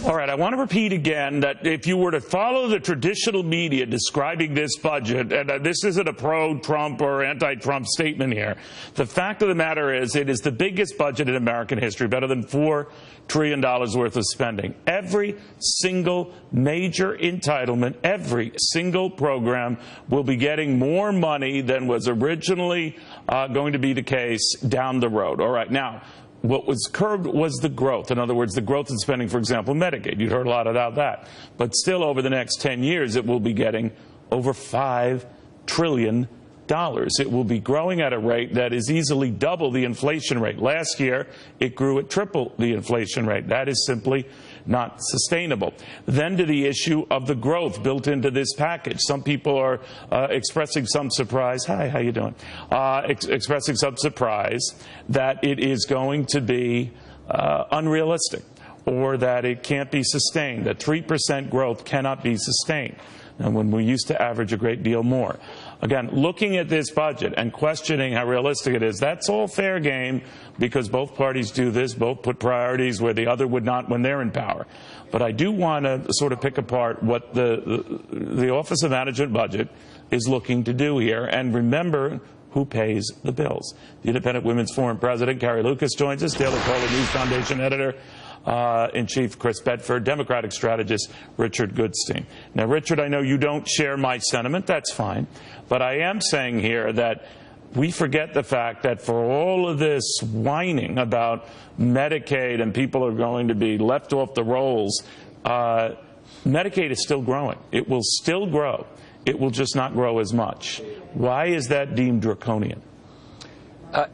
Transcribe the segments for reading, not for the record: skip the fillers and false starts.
All right, I want to repeat again that if you were to follow the traditional media describing this budget, and this isn't a pro-Trump or anti-Trump statement here, the fact of the matter is it is the biggest budget in American history, better than $4 trillion worth of spending. Every single major entitlement, every single program will be getting more money than was originally going to be the case down the road. All right, now, what was curbed was the growth. In other words, the growth in spending, for example, Medicaid. You'd heard a lot about that. But still, over the next 10 years, it will be getting over $5 trillion. It will be growing at a rate that is easily double the inflation rate. Last year, it grew at triple the inflation rate. That is simply not sustainable. Then to the issue of the growth built into this package. Some people are expressing some surprise. Hi, how you doing? Expressing some surprise that it is going to be unrealistic, or that it can't be sustained, that 3% growth cannot be sustained, and when we used to average a great deal more. Again, looking at this budget and questioning how realistic it is, that's all fair game, because both parties do this, both put priorities where the other would not when they're in power. But I do want to sort of pick apart what the Office of Management Budget is looking to do here, and remember who pays the bills. The Independent Women's Forum president, Carrie Lucas, joins us, Daily Caller News Foundation editor in chief Chris Bedford, Democratic strategist Richard Goodstein. Now, Richard, I know you don't share my sentiment. That's fine. But I am saying here that we forget the fact that for all of this whining about Medicaid and people are going to be left off the rolls, Medicaid is still growing. It will still grow. It will just not grow as much. Why is that deemed draconian?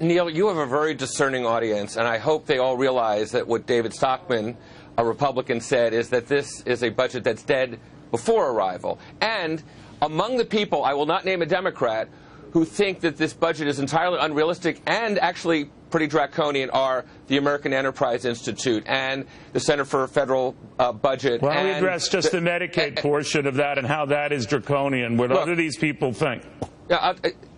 Neil, you have a very discerning audience, and I hope they all realize that what David Stockman, a Republican, said is that this is a budget that's dead before arrival. And among the people, I will not name a Democrat, who think that this budget is entirely unrealistic and actually pretty draconian are the American Enterprise Institute and the Center for Federal Budget. Why don't we address just the Medicaid portion of that and how that is draconian? What do these people think?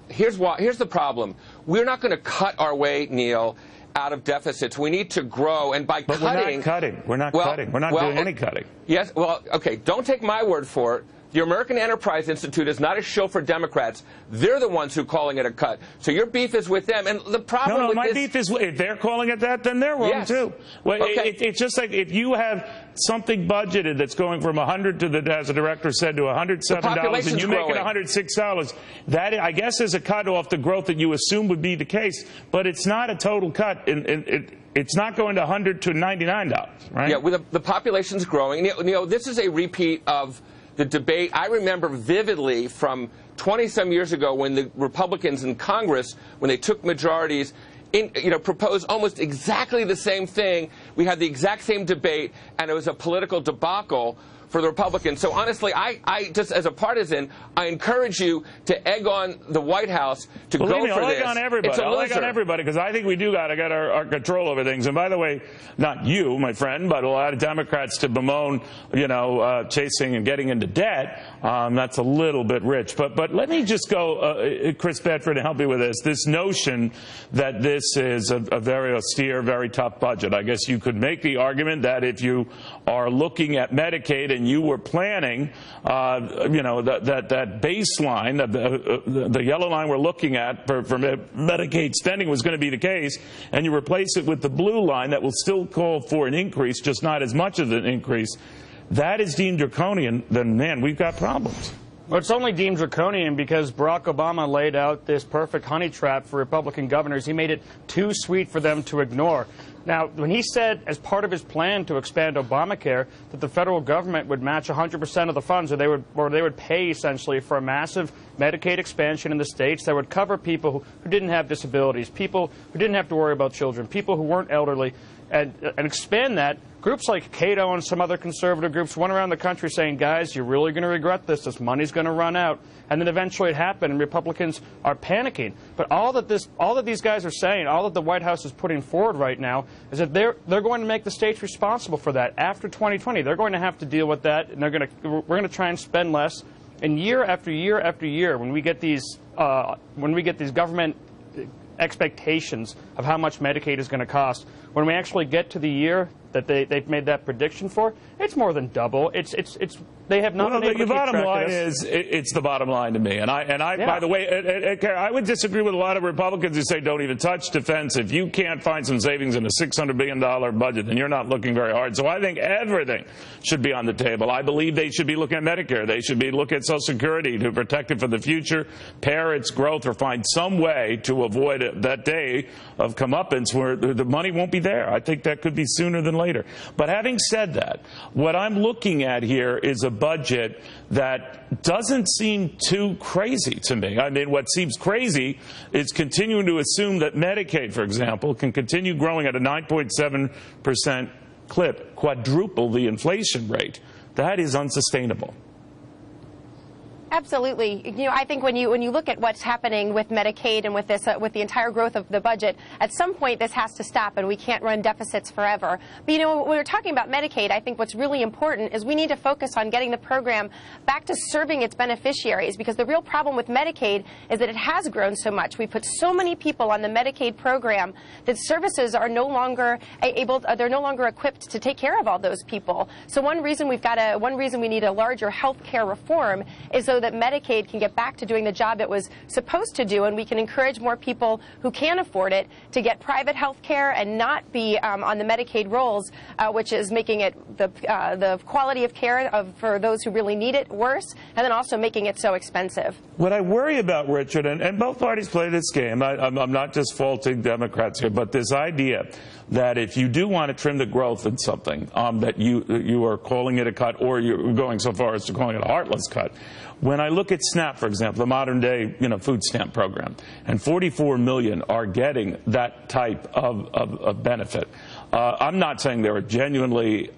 Here's the problem. We're not going to cut our way, Neil, out of deficits. We need to grow, and by cutting... But we're not cutting. We're not cutting. We're not doing any cutting. Yes, well, okay, don't take my word for it. The American Enterprise Institute is not a show for Democrats. They're the ones who are calling it a cut. So your beef is with them. And the problem with my beef is if they're calling it that, then they're wrong, too. Well, okay. It's just like if you have something budgeted that's going from 100 to as the director said, to $107, and you make it $106, that, I guess, is a cut off the growth that you assume would be the case. But it's not a total cut. It's not going to $100 to $99, right? Yeah, well, the population's growing. Neil, this is a repeat of the debate. I remember vividly from 20-some years ago when the Republicans in Congress, when they took majorities, proposed almost exactly the same thing. We had the exact same debate, and it was a political debacle for the Republicans. So honestly, I just as a partisan, I encourage you to egg on the White House to go for this. I'll egg on everybody. I'll egg on everybody, because I think we do got to get our control over things. And by the way, not you, my friend, but a lot of Democrats to bemoan, chasing and getting into debt. That's a little bit rich. But let me just go, Chris Bedford, and help me with this. This notion that this is a very austere, very tough budget. I guess you could make the argument that if you are looking at Medicaid and you were planning, that baseline, the yellow line we're looking at for Medicaid spending was going to be the case, and you replace it with the blue line that will still call for an increase, just not as much of an increase, that is deemed draconian, then, man, we've got problems. Well, it's only deemed draconian because Barack Obama laid out this perfect honey trap for Republican governors. He made it too sweet for them to ignore. Now, when he said, as part of his plan to expand Obamacare, that the federal government would match 100% of the funds, or they would pay essentially for a massive Medicaid expansion in the states that would cover people who didn't have disabilities, people who didn't have to worry about children, people who weren't elderly, and expand that, groups like Cato and some other conservative groups went around the country saying, guys, you're really going to regret this. This money's going to run out. And then eventually it happened, and Republicans are panicking. But all that these guys are saying, all that the White House is putting forward right now, is that they're going to make the states responsible for that. After 2020, they're going to have to deal with that, and we're going to try and spend less. And year after year after year, when we get these government expectations of how much Medicaid is going to cost, when we actually get to the year, that they've made that prediction for, it's more than double. They have not been able to keep track of this. The bottom line is, it's the bottom line to me. And by the way, I would disagree with a lot of Republicans who say don't even touch defense. If you can't find some savings in a $600 billion budget, then you're not looking very hard. So I think everything should be on the table. I believe they should be looking at Medicare. They should be looking at Social Security to protect it for the future, pare its growth, or find some way to avoid that day of comeuppance where the money won't be there. I think that could be sooner than later. But having said that, what I'm looking at here is a budget that doesn't seem too crazy to me. I mean, what seems crazy is continuing to assume that Medicaid, for example, can continue growing at a 9.7% clip, quadruple the inflation rate. That is unsustainable. Absolutely. I think when you look at what's happening with Medicaid and with this with the entire growth of the budget, at some point this has to stop, and we can't run deficits forever. But when we're talking about Medicaid, I think what's really important is we need to focus on getting the program back to serving its beneficiaries, because the real problem with Medicaid is that it has grown so much. We put so many people on the Medicaid program that services are no longer they're no longer equipped to take care of all those people. So one reason we need a larger health care reform is so that Medicaid can get back to doing the job it was supposed to do, and we can encourage more people who can afford it to get private health care and not be on the Medicaid rolls, which is making it the quality of care for those who really need it worse, and then also making it so expensive. What I worry about, Richard, and both parties play this game, I'm not just faulting Democrats here, but this idea that if you do want to trim the growth in something, that you are calling it a cut, or you're going so far as to calling it a heartless cut. When I look at SNAP, for example, the modern-day food stamp program, and 44 million are getting that type of benefit, I'm not saying there are genuinely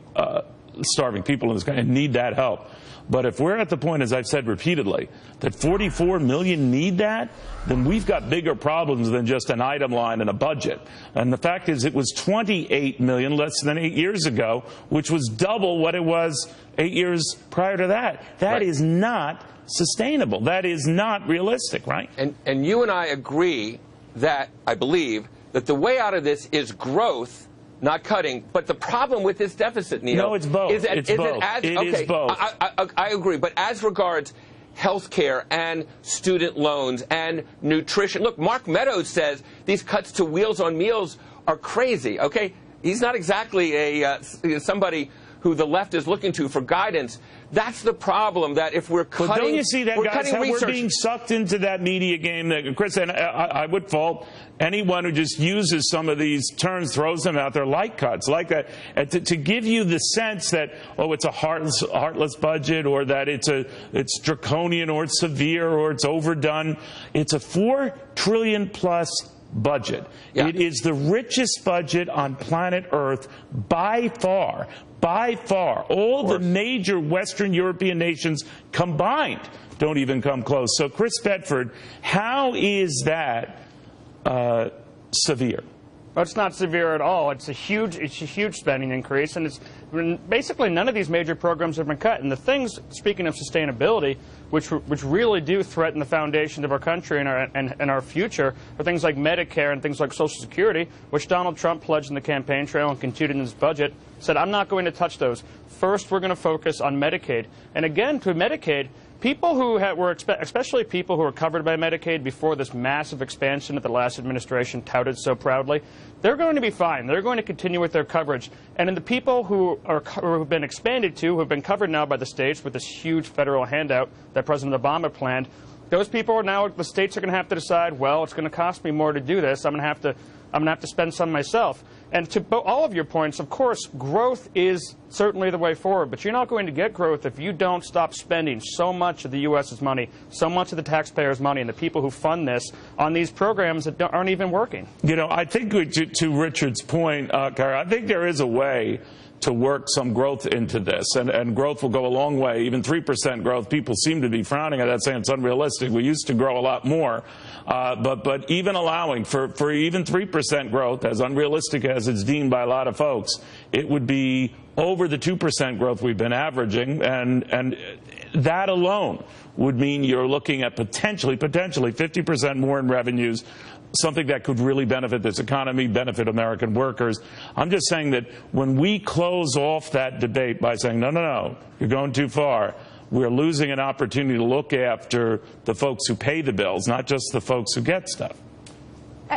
starving people in this country and need that help. But if we're at the point, as I've said repeatedly, that 44 million need that, then we've got bigger problems than just an item line in a budget. And the fact is, it was 28 million less than 8 years ago, which was double what it was 8 years prior to that. That is not sustainable. That is not realistic, right? And you and I agree that, I believe, that the way out of this is growth, not cutting. But the problem with this deficit, Neil, no, it's both. It is both. I agree. But as regards health care and student loans and nutrition, look, Mark Meadows says these cuts to Wheels on Meals are crazy. Okay, he's not exactly somebody who the left is looking to for guidance. That's the problem, that if we're cutting... But don't you see that, guys, how we're being sucked into that media game? That, Chris, and I would fault anyone who just uses some of these terms, throws them out there, like cuts, like that, to give you the sense that, oh, it's a heartless budget, or that it's draconian, or it's severe, or it's overdone. It's a $4 trillion plus budget. Yeah. It is the richest budget on planet Earth by far. By far. All the major Western European nations combined don't even come close. So, Chris Bedford, how is that severe? Well, it's not severe at all. It's a huge spending increase, and it's basically none of these major programs have been cut. And the things, speaking of sustainability, which really do threaten the foundation of our country and our future, are things like Medicare and things like Social Security, which Donald Trump pledged in the campaign trail and continued in his budget, said, I'm not going to touch those. First, we're going to focus on Medicaid. And again, to Medicaid, people who were, especially people who were covered by Medicaid before this massive expansion that the last administration touted so proudly, they're going to be fine. They're going to continue with their coverage. And in the people who have been expanded to, who have been covered now by the states with this huge federal handout that President Obama planned, those people are now, the states are going to have to decide, well, it's going to cost me more to do this. I'm going to have to spend some myself. And to all of your points, of course, growth is certainly the way forward. But you're not going to get growth if you don't stop spending so much of the U.S.'s money, so much of the taxpayers' money, and the people who fund this on these programs that aren't even working. I think to Richard's point, Kara, I think there is a way to work some growth into this, and growth will go a long way. Even 3% growth, people seem to be frowning at that, saying it's unrealistic. We used to grow a lot more, but even allowing for even 3% growth, as unrealistic as it's deemed by a lot of folks, it would be over the 2% growth we've been averaging, and that alone would mean you're looking at potentially 50% more in revenues, something that could really benefit this economy, benefit American workers. I'm just saying that when we close off that debate by saying, no, you're going too far, we're losing an opportunity to look after the folks who pay the bills, not just the folks who get stuff.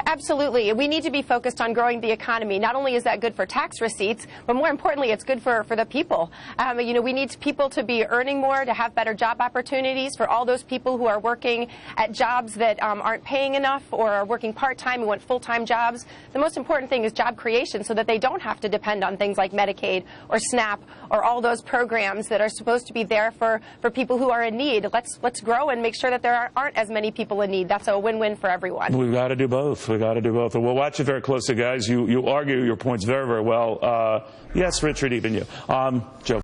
Absolutely. We need to be focused on growing the economy. Not only is that good for tax receipts, but more importantly, it's good for the people. We need people to be earning more, to have better job opportunities. For all those people who are working at jobs that aren't paying enough or are working part-time and want full-time jobs, the most important thing is job creation so that they don't have to depend on things like Medicaid or SNAP or all those programs that are supposed to be there for people who are in need. Let's grow and make sure that there aren't as many people in need. That's a win-win for everyone. We've got to do both. We've got to do both. And we'll watch it very closely, guys. You argue your points very, very well. Yes, Richard, even you. Joe.